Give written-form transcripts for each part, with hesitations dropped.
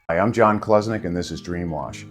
Hi, I'm John Klesnick and this is DreamWash.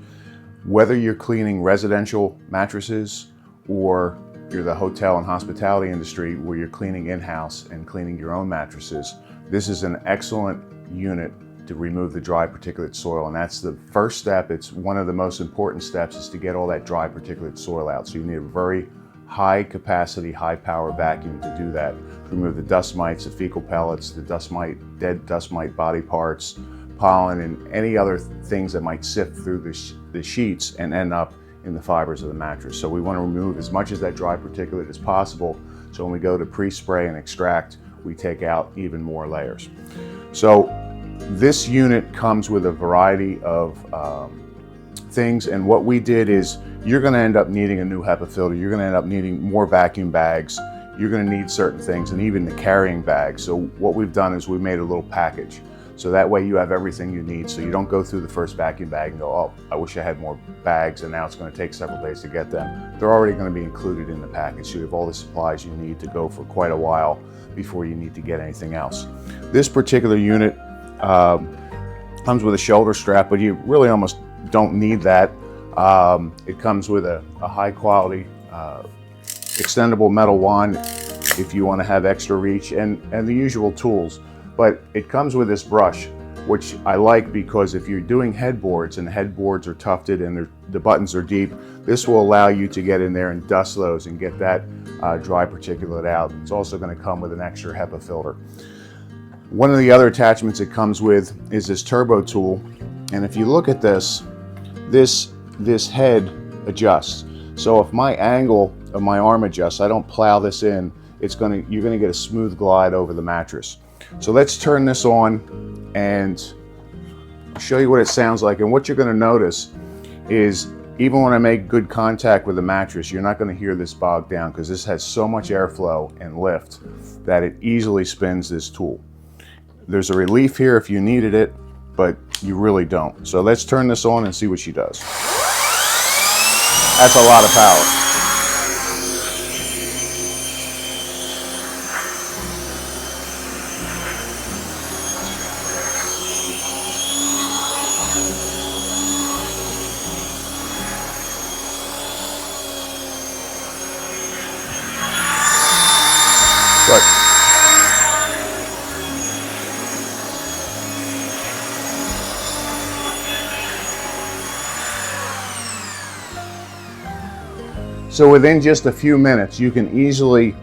Whether you're cleaning residential mattresses or you're the hotel and hospitality industry where you're cleaning in-house and cleaning your own mattresses, this is an excellent unit to remove the dry particulate soil, and that's the first step. It's one of the most important steps, is to get all that dry particulate soil out. So you need a very high capacity, high power vacuum to do that. Remove the dust mites, the fecal pellets, the dust mite, dead dust mite body parts, pollen, and any other things that might sift through the sheets and end up in the fibers of the mattress. So we want to remove as much of that dry particulate as possible, so when we go to pre-spray and extract, we take out even more layers. So this unit comes with a variety of things, and what we did is, you're going to end up needing a new HEPA filter, you're going to end up needing more vacuum bags, you're going to need certain things, and even the carrying bag. So what we've done is we made a little package. So that way you have everything you need, so you don't go through the first vacuum bag and go, oh, I wish I had more bags, and now it's going to take several days to get them. They're already going to be included in the package, so you have all the supplies you need to go for quite a while before you need to get anything else. This particular unit comes with a shoulder strap, but you really almost don't need that. It comes with a high quality extendable metal wand if you want to have extra reach, and the usual tools. But it comes with this brush, which I like because if you're doing headboards and the headboards are tufted and the buttons are deep, this will allow you to get in there and dust those and get that dry particulate out. It's also going to come with an extra HEPA filter. One of the other attachments it comes with is this turbo tool, and if you look at this head adjusts. So if my angle of my arm adjusts, I don't plow this in, you're going to get a smooth glide over the mattress. So let's turn this on and show you what it sounds like. And what you're going to notice is, even when I make good contact with the mattress, you're not going to hear this bog down, because this has so much airflow and lift that it easily spins this tool. There's a relief here if you needed it, but you really don't. So let's turn this on and see what she does. That's a lot of power. Good. So within just a few minutes, you can easily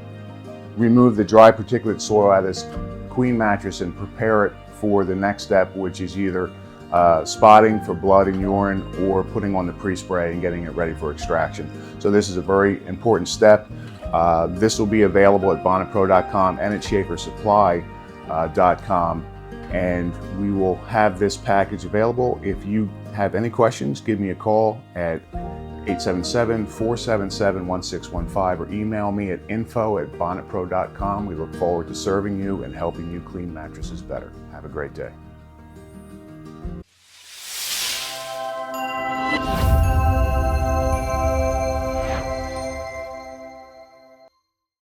remove the dry particulate soil out of this queen mattress and prepare it for the next step, which is either spotting for blood and urine, or putting on the pre-spray and getting it ready for extraction. So this is a very important step. This will be available at bonnetpro.com and at schaefersupply.com, and we will have this package available. If you have any questions, give me a call at 877-477-1615 or email me at info@bonnetpro.com. We look forward to serving you and helping you clean mattresses better. Have a great day.